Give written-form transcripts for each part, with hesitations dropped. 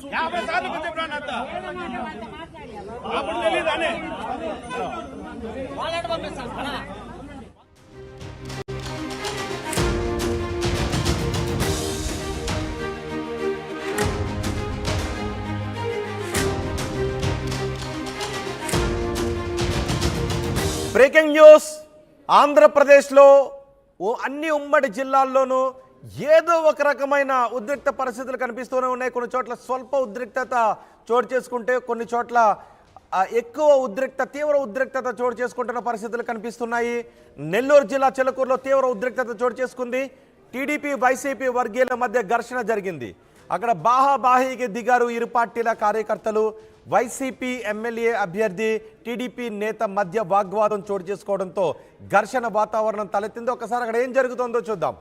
50 సార్లు చెప్పాను అంత అప్పుడు తెలియదానే వాళ్ళని పంపిస్తాను. Breaking news. ఆంధ్రప్రదేశ్లో అన్ని ఉమ్మడి జిల్లాల్లోనూ ఏదో ఒక రకమైన ఉద్రిక్త పరిస్థితులు కనిపిస్తూనే ఉన్నాయి. కొన్ని చోట్ల స్వల్ప ఉద్రిక్తత చోటు చేసుకుంటే, కొన్ని చోట్ల ఎక్కువ తీవ్ర ఉద్రిక్తత చోటు చేసుకుంటున్న పరిస్థితులు కనిపిస్తున్నాయి. నెల్లూరు జిల్లా చిలకూరులో తీవ్ర ఉద్రిక్తత చోటు చేసుకుంది. టీడీపీ వైసీపీ వర్గీయుల మధ్య ఘర్షణ జరిగింది. అక్కడ బాహాబాహీకి దిగారు ఇరు పార్టీల కార్యకర్తలు. వైసీపీ ఎమ్మెల్యే అభ్యర్థి టీడీపీ నేత మధ్య వాగ్వాదం చోటు చేసుకోవడంతో ఘర్షణ వాతావరణం తలెత్తింది. ఒకసారి అక్కడ ఏం జరుగుతుందో చూద్దాం.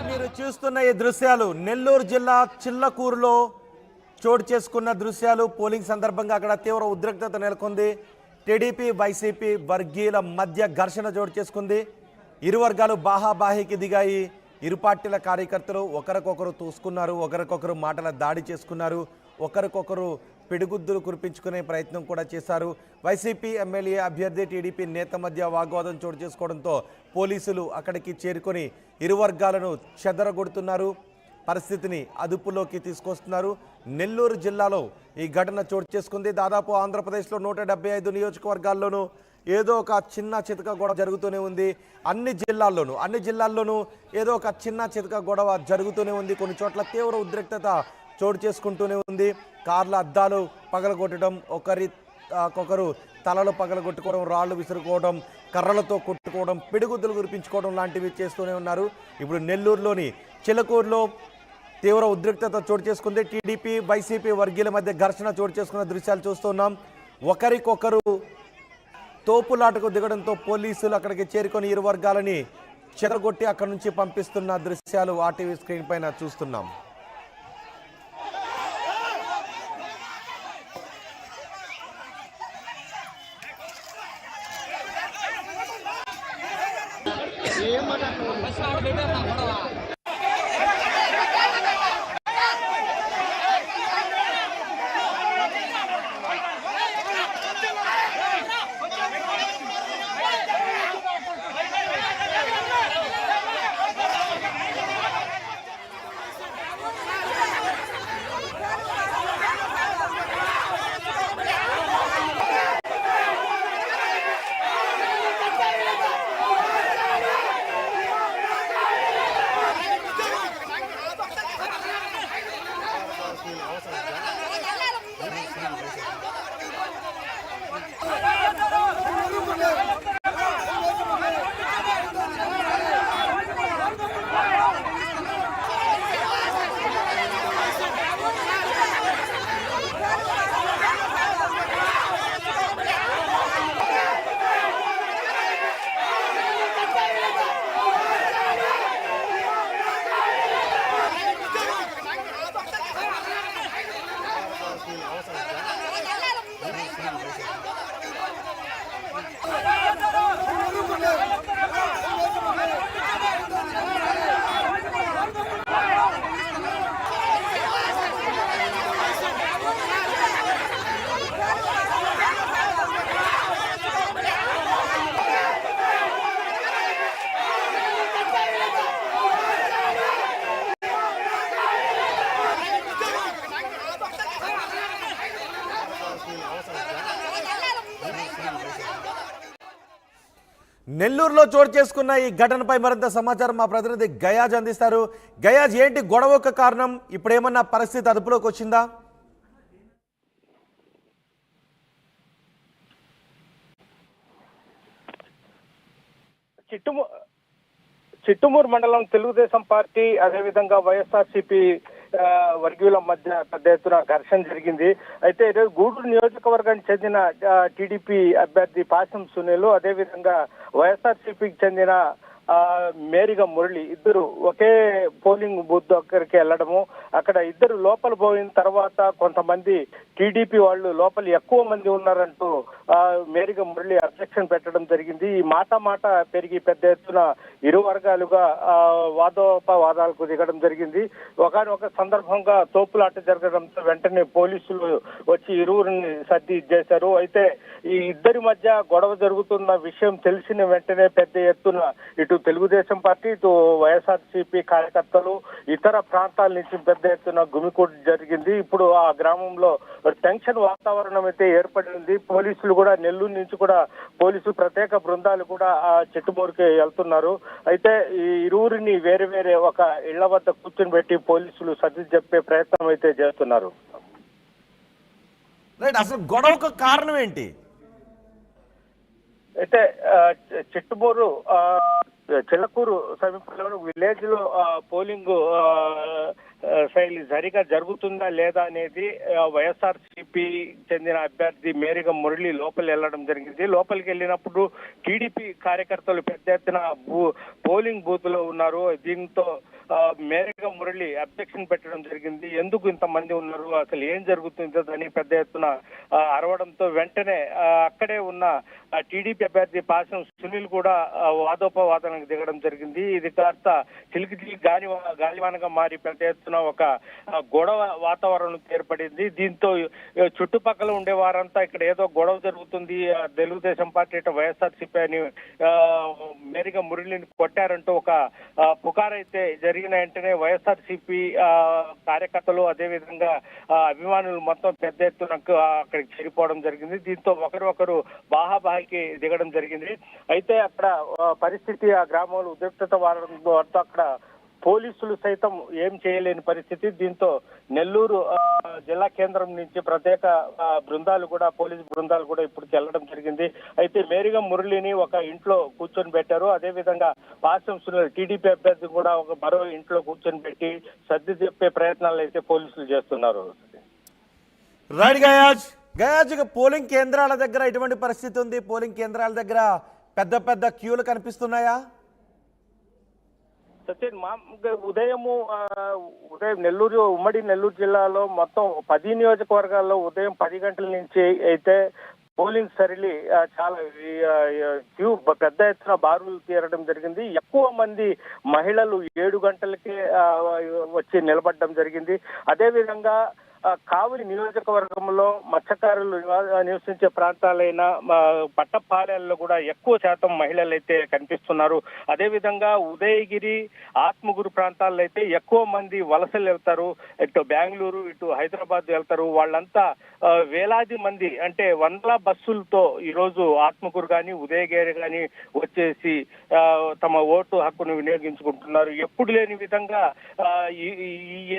మీరు చూస్తున్న ఈ దృశ్యాలు నెల్లూరు జిల్లా చిల్లకూరులో చోటు చేసుకున్న దృశ్యాలు. పోలింగ్ సందర్భంగా అక్కడ తీవ్ర ఉద్రిక్తత నెలకొంది. టీడీపీ వైసీపీ వర్గీయుల మధ్య ఘర్షణ చోటు చేసుకుంది. ఇరు వర్గాలు బాహాబాహీకి దిగాయి. ఇరు పార్టీల కార్యకర్తలు ఒకరికొకరు తూసుకున్నారు, ఒకరికొకరు మాటల దాడి చేసుకున్నారు, ఒకరికొకరు పిడిగుద్దులు కురిపించుకునే ప్రయత్నం కూడా చేశారు. వైసీపీ ఎమ్మెల్యే అభ్యర్థి టీడీపీ నేత మధ్య వాగ్వాదం చోటు చేసుకోవడంతో పోలీసులు అక్కడికి చేరుకొని ఇరు వర్గాలను చెదరగొడుతున్నారు. పరిస్థితిని అదుపులోకి తీసుకొస్తున్నారు. నెల్లూరు జిల్లాలో ఈ ఘటన చోటు చేసుకుంది. దాదాపు ఆంధ్రప్రదేశ్లో 175 నియోజకవర్గాల్లోనూ ఏదో ఒక చిన్న చితక గొడవ జరుగుతూనే ఉంది. అన్ని జిల్లాల్లోనూ ఏదో ఒక చిన్న చితక గొడవ జరుగుతూనే ఉంది. కొన్ని చోట్ల తీవ్ర ఉద్రిక్తత చోటు చేసుకుంటూనే ఉంది. కార్ల అద్దాలు పగలగొట్టడం, ఒకరు తలలు పగలగొట్టుకోవడం, రాళ్లు విసురుకోవడం, కర్రలతో కొట్టుకోవడం, పిడిగుద్దులు కురిపించుకోవడం లాంటివి చేస్తూనే ఉన్నారు. ఇప్పుడు నెల్లూరులోని చిలకూరులో తీవ్ర ఉద్రిక్తత చోటు చేసుకుంది. టీడీపీ వైసీపీ వర్గీయుల మధ్య ఘర్షణ చోటు చేసుకున్న దృశ్యాలు చూస్తున్నాం. ఒకరికొకరు తోపులాటకు దిగడంతో పోలీసులు అక్కడికి చేరుకొని ఇరు వర్గాలని చెదరగొట్టి అక్కడి నుంచి పంపిస్తున్న దృశ్యాలు ఆర్టీవీ స్క్రీన్ పైన చూస్తున్నాం. నెల్లూరులో చోటు చేసుకున్న ఈ ఘటనపై మరింత సమాచారం మా ప్రతినిధి గయాజ్ అందిస్తారు. గయాజ్, ఏంటి గొడవకు కారణం? ఇప్పుడు ఏమన్నా పరిస్థితి అదుపులోకి వచ్చిందా? చిట్టుమూరు మండలం తెలుగుదేశం పార్టీ అదేవిధంగా వైఎస్ఆర్సీపీ వర్గీయుల మధ్య పెద్ద ఎత్తున ఘర్షణ జరిగింది. అయితే ఈరోజు గూడూరు నియోజకవర్గానికి చెందిన టీడీపీ అభ్యర్థి పాసం సునీల్, అదేవిధంగా వైఎస్ఆర్సీపీకి చెందిన మేరిగా మురళి ఇద్దరు ఒకే పోలింగ్ బూత్ దగ్గరికి వెళ్ళడము, అక్కడ ఇద్దరు లోపల పోయిన తర్వాత కొంతమంది టీడీపీ వాళ్ళు లోపల ఎక్కువ మంది ఉన్నారంటూ మేరిగా మురళి అబ్జెక్షన్ పెట్టడం జరిగింది. ఈ మాట పెరిగి పెద్ద ఎత్తున ఇరు వర్గాలుగా వాదోపవాదాలకు దిగడం జరిగింది. ఒకనొక సందర్భంగా తోపులాట జరగడంతో వెంటనే పోలీసులు వచ్చి ఇరువురిని సర్ది చేశారు. అయితే ఈ ఇద్దరి మధ్య గొడవ జరుగుతున్న విషయం తెలిసిన వెంటనే పెద్ద ఎత్తున ఇటు తెలుగుదేశం పార్టీ, ఇటు వైఎస్ఆర్సీపీ కార్యకర్తలు ఇతర ప్రాంతాల నుంచి పెద్ద ఎత్తున గుమికూడు జరిగింది. ఇప్పుడు ఆ గ్రామంలో టెన్షన్ వాతావరణం అయితే ఏర్పడింది. పోలీసులు కూడా నెల్లూరు నుంచి కూడా పోలీసులు ప్రత్యేక బృందాలు కూడా ఆ చిట్టుమూరుకి వెళ్తున్నారు. అయితే ఈ ఇరువురిని వేరే వేరే ఒక ఇళ్ల వద్ద కూర్చొని పెట్టి పోలీసులు సర్ది చెప్పే ప్రయత్నం అయితే చేస్తున్నారు. అసలు గొడవకు కారణం ఏంటి? అయితే చిట్టుమూరు చిల్లకూరు సమీపంలో విలేజ్ లో పోలింగ్ శైలి సరిగా జరుగుతుందా లేదా అనేది వైఎస్ఆర్సీపీ చెందిన అభ్యర్థి మేరిగా మురళి లోపలి వెళ్ళడం జరిగింది. లోపలికి వెళ్ళినప్పుడు టీడీపీ కార్యకర్తలు పెద్ద ఎత్తున పోలింగ్ బూత్ లో ఉన్నారు. దీంతో మేరిగా మురళి అబ్జెక్షన్ పెట్టడం జరిగింది. ఎందుకు ఇంతమంది ఉన్నారు, అసలు ఏం జరుగుతుందో అని పెద్ద ఎత్తున అరవడంతో వెంటనే అక్కడే ఉన్న టీడీపీ అభ్యర్థి పాసం సునీల్ కూడా వాదోపవాదానికి దిగడం జరిగింది. ఇది కాస్త చిలికి గాలివానగా మారి పెద్ద ఎత్తున ఒక గొడవ వాతావరణం ఏర్పడింది. దీంతో చుట్టుపక్కల ఉండే వారంతా ఇక్కడ ఏదో గొడవ జరుగుతుంది, తెలుగుదేశం పార్టీ వైఎస్ఆర్సీపీ అని మేరిగా మురళిని కొట్టారంటూ ఒక పుకారైతే జరిగిన వెంటనే వైఎస్ఆర్సీపీ కార్యకర్తలు అదేవిధంగా అభిమానులు మొత్తం పెద్ద ఎత్తున అక్కడికి చేరిపోవడం జరిగింది. దీంతో ఒకరు బాహాబాహికి దిగడం జరిగింది. అయితే అక్కడ పరిస్థితి ఆ గ్రామంలో ఉద్రిక్తత వాడడంతో అక్కడ పోలీసులు సైతం ఏం చేయలేని పరిస్థితి. దీంతో నెల్లూరు జిల్లా కేంద్రం నుంచి ప్రత్యేక బృందాలు కూడా పోలీసు బృందాలు కూడా ఇప్పటికి వెళ్లడం జరిగింది. అయితే మేరిగా మురళిని ఒక ఇంట్లో కూర్చొని పెట్టారు. అదేవిధంగా పాసం సునీల్ టీడీపీ అభ్యర్థి కూడా ఒక మరో ఇంట్లో కూర్చొని పెట్టి సర్ది చెప్పే ప్రయత్నాలు అయితే పోలీసులు చేస్తున్నారు. రైట్ గయాజ్, పోలింగ్ కేంద్రాల దగ్గర ఎటువంటి పరిస్థితి ఉంది? పోలింగ్ కేంద్రాల దగ్గర పెద్ద పెద్ద క్యూలు కనిపిస్తున్నాయా? సచిన్, ఉదయం నెల్లూరు ఉమ్మడి నెల్లూరు జిల్లాలో మొత్తం 10 నియోజకవర్గాల్లో ఉదయం 10 గంటల నుంచి అయితే పోలింగ్ సరళి చాలా క్యూ పెద్ద ఎత్తున బారులు తీరడం జరిగింది. ఎక్కువ మంది మహిళలు 7 గంటలకే వచ్చి నిలబడడం జరిగింది. అదేవిధంగా కావలి నియోజకవర్గంలో మత్స్యకారులు నివసించే ప్రాంతాలైన పట్టపాలెల్లో కూడా ఎక్కువ శాతం మహిళలు అయితే కనిపిస్తున్నారు. అదేవిధంగా ఉదయగిరి, ఆత్మగురు ప్రాంతాల్లో అయితే ఎక్కువ మంది వలసలు వెళ్తారు. ఇటు బెంగళూరు, ఇటు హైదరాబాద్ వెళ్తారు. వాళ్ళంతా వేలాది మంది అంటే 100 బస్సులతో ఈరోజు ఆత్మకూరు కానీ ఉదయగిరి కానీ వచ్చేసి తమ ఓటు హక్కును వినియోగించుకుంటున్నారు. ఎప్పుడు లేని విధంగా ఈ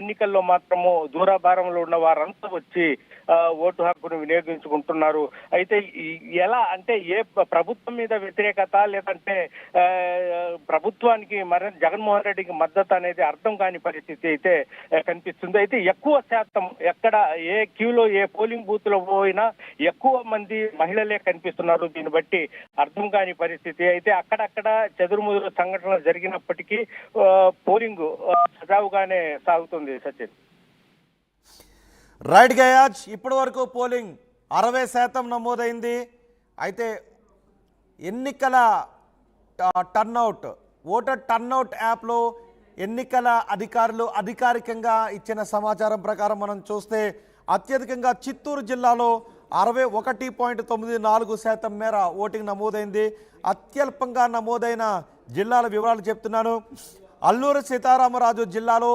ఎన్నికల్లో మాత్రము దూరభారంలో ఉన్న వారంతా వచ్చి ఓటు హక్కును వినియోగించుకుంటున్నారు. అయితే ఎలా అంటే ఏ ప్రభుత్వం మీద వ్యతిరేకత లేదంటే ప్రభుత్వానికి జగన్మోహన్ రెడ్డికి మద్దతు అనేది అర్థం కాని పరిస్థితి అయితే కనిపిస్తుంది. అయితే ఎక్కువ శాతం ఎక్కడ ఏ క్యూలో ఏ పోలింగ్ బూత్ లో పోయినా ఎక్కువ మంది మహిళలే కనిపిస్తున్నారు. దీన్ని బట్టి అర్థం కాని పరిస్థితి. అయితే అక్కడక్కడ చెదురుముదురు సంఘటనలు జరిగినప్పటికీ పోలింగ్ సజావుగానే సాగుతుంది. సచిన్. రైట్ గయాజ్, ఇప్పటి వరకు పోలింగ్ 60% నమోదైంది. అయితే ఎన్నికల టర్నౌట్, ఓటర్ టర్నౌట్ యాప్లో ఎన్నికల అధికారులు అధికారికంగా ఇచ్చిన సమాచారం ప్రకారం మనం చూస్తే అత్యధికంగా చిత్తూరు జిల్లాలో 61.94% మేర ఓటింగ్ నమోదైంది. అత్యల్పంగా నమోదైన జిల్లాల వివరాలు చెప్తున్నాను. అల్లూరు సీతారామరాజు జిల్లాలో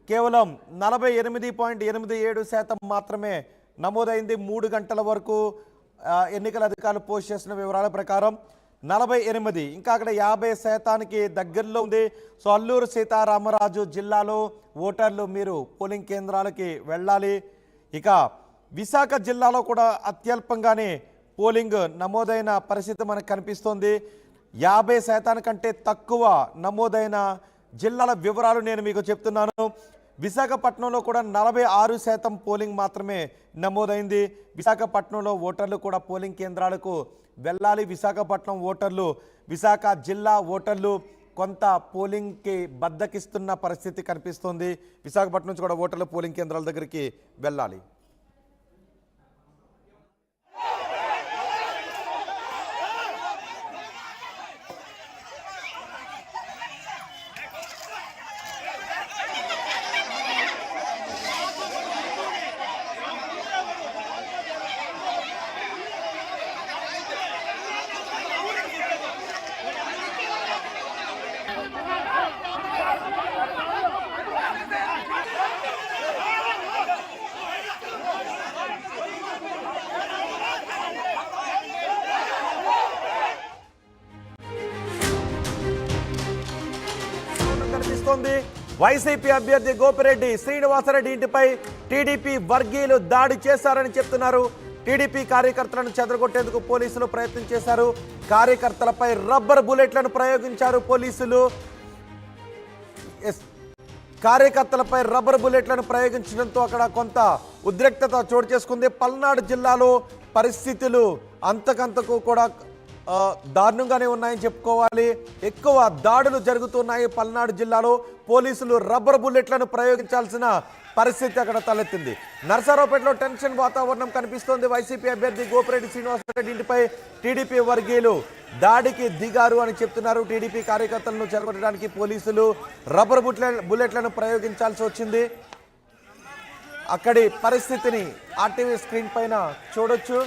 కేవలం 48.87% మాత్రమే నమోదైంది. 3 గంటల వరకు ఎన్నికల అధికారులు పోస్ట్ చేసిన వివరాల ప్రకారం 48, ఇంకా అక్కడ 50% దగ్గరలో ఉంది. సో అల్లూరు సీతారామరాజు జిల్లాలో ఓటర్లు మీరు పోలింగ్ కేంద్రాలకి వెళ్ళాలి. ఇక విశాఖ జిల్లాలో కూడా అత్యల్పంగానే పోలింగ్ నమోదైన పరిస్థితి మనకు కనిపిస్తోంది. 50% కంటే తక్కువ నమోదైన జిల్లాల వివరాలు నేను మీకు చెప్తున్నాను. విశాఖపట్నంలో కూడా 46% పోలింగ్ మాత్రమే నమోదైంది. విశాఖపట్నంలో ఓటర్లు కూడా పోలింగ్ కేంద్రాలకు వెళ్ళాలి. విశాఖపట్నం ఓటర్లు, విశాఖ జిల్లా ఓటర్లు కొంత పోలింగ్కి బద్దకిస్తున్న పరిస్థితి కనిపిస్తోంది. విశాఖపట్నం నుంచి కూడా ఓటర్లు పోలింగ్ కేంద్రాల దగ్గరికి వెళ్ళాలి. వైసీపీ అభ్యర్థి గోపిరెడ్డి శ్రీనివాసరెడ్డి ఇంటిపై టీడీపీ వర్గీయులు దాడి చేశారని చెప్తున్నారు. టీడీపీ కార్యకర్తలను చెదరగొట్టేందుకు పోలీసులు ప్రయత్నం చేశారు. కార్యకర్తలపై రబ్బర్ బుల్లెట్లను ప్రయోగించారు పోలీసులు. కార్యకర్తలపై రబ్బర్ బుల్లెట్లను ప్రయోగించడంతో అక్కడ కొంత ఉద్రిక్తత చోటు చేసుకుంది. పల్నాడు జిల్లాలో పరిస్థితులు అంతకంతకు కూడా దారుణంగానే ఉన్నాయని చెప్పుకోవాలి. ఎక్కువ దాడులు జరుగుతున్నాయి పల్నాడు జిల్లాలో. పోలీసులు రబ్బర్ బుల్లెట్లను ప్రయోగించాల్సిన పరిస్థితి అక్కడ తలెత్తింది. నర్సారావుపేటలో టెన్షన్ వాతావరణం కనిపిస్తోంది. వైసీపీ అభ్యర్థి గోపిరెడ్డి శ్రీనివాసరెడ్డి ఇంటిపై టీడీపీ వర్గీయులు దాడికి దిగారు అని చెప్తున్నారు. టీడీపీ కార్యకర్తలను చెరగొట్టడానికి పోలీసులు రబ్బర్ బుల్లెట్లను ప్రయోగించాల్సి వచ్చింది. అక్కడి పరిస్థితిని ఆర్టీవీ స్క్రీన్ పైన చూడొచ్చు.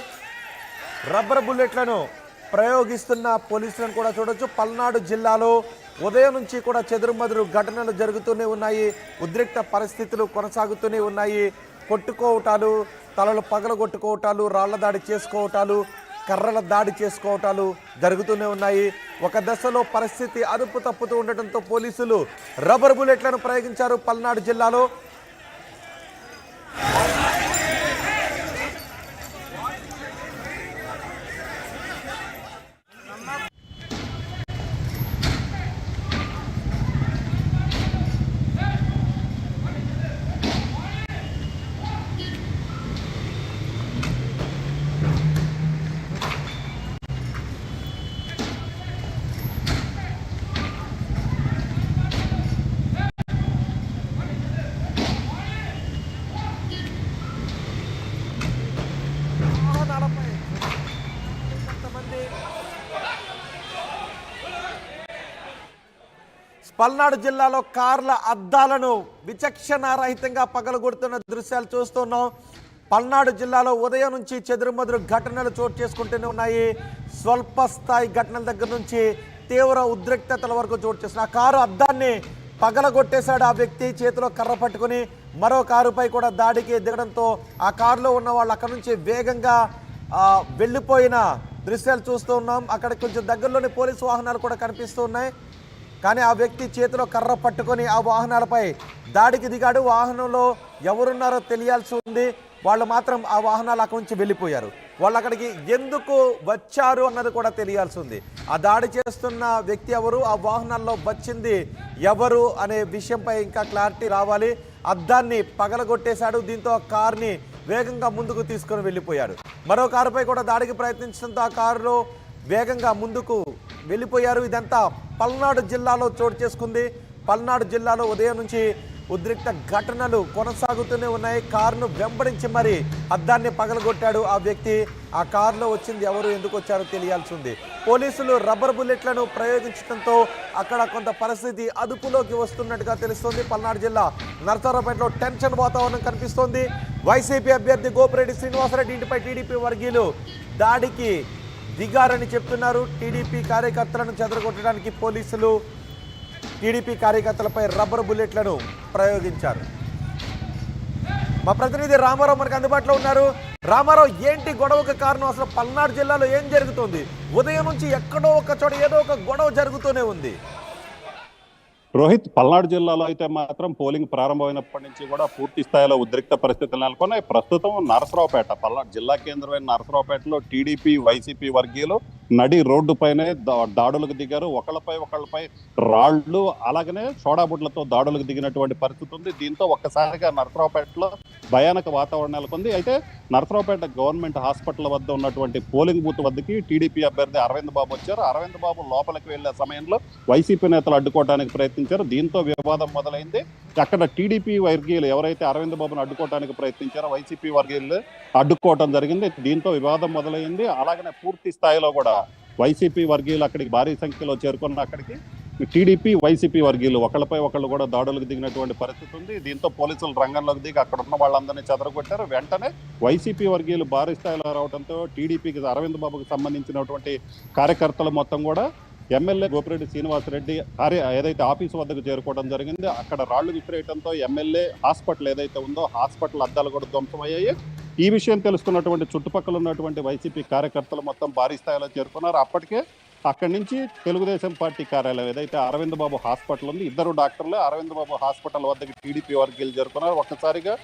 రబ్బర్ బుల్లెట్లను ప్రయోగిస్తున్న పోలీసులను కూడా చూడొచ్చు. పల్నాడు జిల్లాలో ఉదయం నుంచి కూడా చెదురుమదురు ఘటనలు జరుగుతూనే ఉన్నాయి. ఉద్రిక్త పరిస్థితులు కొనసాగుతూనే ఉన్నాయి. కొట్టుకోవటాలు, తలలు పగలగొట్టుకోవటాలు, రాళ్ల దాడి చేసుకోవటాలు, కర్రల దాడి చేసుకోవటాలు జరుగుతూనే ఉన్నాయి. ఒక దశలో పరిస్థితి అదుపు తప్పుతూ ఉండటంతో పోలీసులు రబ్బర్ బుల్లెట్లను ప్రయోగించారు పల్నాడు జిల్లాలో. పల్నాడు జిల్లాలో కార్ల అద్దాలను విచక్షణారహితంగా పగలగొడుతున్న దృశ్యాలు చూస్తున్నాం. పల్నాడు జిల్లాలో ఉదయం నుంచి చెదురుమదురు ఘటనలు చోటు చేసుకుంటూనే ఉన్నాయి. స్వల్ప స్థాయి ఘటనల దగ్గర నుంచి తీవ్ర ఉద్రిక్తతల వరకు చోటు చేస్తున్న కారు అద్దాన్ని పగలగొట్టేశాడు ఆ వ్యక్తి. చేతిలో కర్ర పట్టుకుని మరో కారుపై కూడా దాడికి దిగడంతో ఆ కారులో ఉన్న వాళ్ళు అక్కడ నుంచి వేగంగా వెళ్ళిపోయిన దృశ్యాలు చూస్తూ ఉన్నాం. అక్కడ కొంచెం దగ్గరలోని పోలీసు వాహనాలు కూడా కనిపిస్తూ ఉన్నాయి. కానీ ఆ వ్యక్తి చేతిలో కర్ర పట్టుకొని ఆ వాహనాలపై దాడికి దిగాడు. వాహనంలో ఎవరున్నారో తెలియాల్సి ఉంది. వాళ్ళు మాత్రం ఆ వాహనాలు అక్కడి నుంచి వెళ్ళిపోయారు. వాళ్ళు అక్కడికి ఎందుకు వచ్చారు అన్నది కూడా తెలియాల్సి ఉంది. ఆ దాడి చేస్తున్న వ్యక్తి ఎవరు, ఆ వాహనాల్లో వచ్చింది ఎవరు అనే విషయంపై ఇంకా క్లారిటీ రావాలి. అద్దాన్ని పగలగొట్టేశాడు. దీంతో ఆ కార్ని వేగంగా ముందుకు తీసుకొని వెళ్ళిపోయాడు. మరో కారుపై కూడా దాడికి ప్రయత్నించడంతో ఆ కారులో వేగంగా ముందుకు వెళ్ళిపోయారు. ఇదంతా పల్నాడు జిల్లాలో చోటు చేసుకుంది. పల్నాడు జిల్లాలో ఉదయం నుంచి ఉద్రిక్త ఘటనలు కొనసాగుతూనే ఉన్నాయి. కారును వెంబడించి మరి అద్దాన్ని పగలగొట్టాడు ఆ వ్యక్తి. ఆ కారులో వచ్చింది ఎవరు, ఎందుకు వచ్చారో తెలియాల్సి ఉంది. పోలీసులు రబ్బర్ బుల్లెట్లను ప్రయోగించడంతో అక్కడ కొంత పరిస్థితి అదుపులోకి వస్తున్నట్టుగా తెలుస్తోంది. పల్నాడు జిల్లా నర్సారావుపేటలో టెన్షన్ వాతావరణం కనిపిస్తోంది. వైసీపీ అభ్యర్థి గోపిరెడ్డి శ్రీనివాసరెడ్డి ఇంటిపై టీడీపీ వర్గీయులు దాడికి దిగారని చెప్తున్నారు. టీడీపీ కార్యకర్తలను చెదరగొట్టడానికి పోలీసులు టీడీపీ కార్యకర్తలపై రబ్బర్ బుల్లెట్లను ప్రయోగించారు. మా ప్రతినిధి రామారావు మనకు అందుబాటులో ఉన్నారు. రామారావు, ఏంటి గొడవకు కారణం? అసలు పల్నాడు జిల్లాలో ఏం జరుగుతుంది? ఉదయం నుంచి ఎక్కడో ఒక చోట ఏదో ఒక గొడవ జరుగుతూనే ఉంది. రోహిత్, పల్నాడు జిల్లాలో అయితే మాత్రం పోలింగ్ ప్రారంభమైనప్పటి నుంచి కూడా పూర్తి స్థాయిలో ఉద్రిక్త పరిస్థితులు నెలకొన్నాయి. ప్రస్తుతం నరసరావుపేట, పల్నాడు జిల్లా కేంద్రమైన నరసరావుపేటలో టీడీపీ వైసీపీ వర్గీయులు నడి రోడ్డుపైనే దాడులకు దిగారు. ఒకళ్ళపై రాళ్లు అలాగనే సోడాబుడ్లతో దాడులకు దిగినటువంటి పరిస్థితి ఉంది. దీంతో ఒక్కసారిగా నరసరావుపేటలో భయానక వాతావరణం నెలకొంది. అయితే నరసరావుపేట గవర్నమెంట్ హాస్పిటల్ వద్ద ఉన్నటువంటి పోలింగ్ బూత్ వద్దకి టీడీపీ అభ్యర్థి అరవింద్ బాబు వచ్చారు. అరవింద్ బాబు లోపలికి వెళ్లే సమయంలో వైసీపీ నేతలు అడ్డుకోవడానికి ప్రయత్నించారు. దీంతో వివాదం మొదలైంది. అక్కడ టీడీపీ వర్గీయులు ఎవరైతే అరవింద్ బాబును అడ్డుకోవడానికి ప్రయత్నించారో వైసీపీ వర్గీయులు అడ్డుకోవడం జరిగింది. దీంతో వివాదం మొదలైంది. అలాగనే పూర్తి స్థాయిలో కూడా వైసీపీ వర్గీయులు అక్కడికి భారీ సంఖ్యలో చేరుకున్న అక్కడికి టీడీపీ వైసీపీ వర్గీయులు ఒకళ్ళపై ఒకళ్ళు కూడా దాడులకు దిగినటువంటి పరిస్థితి ఉంది. దీంతో పోలీసులు రంగంలోకి దిగి అక్కడ ఉన్న వాళ్ళందరినీ చెదరగొట్టారు. వెంటనే వైసీపీ వర్గీయులు భారీ స్థాయిలో రావడంతో టీడీపీకి అరవింద్ బాబుకు సంబంధించినటువంటి కార్యకర్తలు మొత్తం కూడా ఎమ్మెల్యే గోపిరెడ్డి శ్రీనివాసరెడ్డి ఏదైతే ఆఫీసు వద్దకు చేరుకోవడం జరిగింది. అక్కడ రాళ్లు విసిరేయడంతో ఎమ్మెల్యే హాస్పిటల్ ఏదైతే ఉందో హాస్పిటల్ అద్దాలు కూడా ధ్వంసమయ్యాయి. ఈ విషయం తెలుసుకున్నటువంటి చుట్టుపక్కల ఉన్నటువంటి వైసీపీ కార్యకర్తలు మొత్తం భారీ స్థాయిలో చేరుకున్నారు. అప్పటికే అక్కడి నుంచి తెలుగుదేశం పార్టీ కార్యాలయం ఏదైతే అరవింద్ బాబు హాస్పిటల్ ఉంది, ఇద్దరు డాక్టర్లు అరవింద్ బాబు హాస్పిటల్ వద్దకు టీడీపీ వర్గీయులు చేరుకున్నారు. ఒక్కసారిగా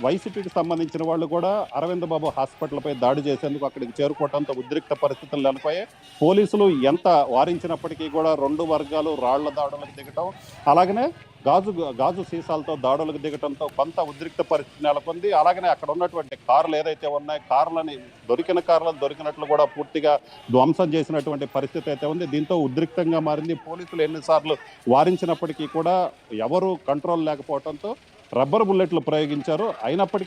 వైసీపీకి సంబంధించిన వాళ్ళు కూడా అరవింద్ బాబు హాస్పిటల్ పై దాడి చేసేందుకు అక్కడికి చేరుకోవడంతో ఉద్రిక్త పరిస్థితులు నెలకొయ్యాయి. పోలీసులు ఎంత వారించినప్పటికీ కూడా రెండు వర్గాలు రాళ్ల దాడులకు దిగటం, అలాగనే గాజు సీసాలతో దాడులకు దిగటంతో కొంత ఉద్రిక్త పరిస్థితి నెలకొంది. అలాగనే అక్కడ ఉన్నటువంటి కార్లు ఏదైతే ఉన్నాయో దొరికిన కార్లను దొరికినట్లు కూడా పూర్తిగా ధ్వంసం చేసినటువంటి పరిస్థితి అయితే ఉంది. దీంతో ఉద్రిక్తంగా మారింది. పోలీసులు ఎన్నిసార్లు వారించినప్పటికీ కూడా ఎవరు కంట్రోల్ లేకపోవడంతో రబ్బర్ బుల్లెట్లు ప్రయోగించారు. అయినప్పటికీ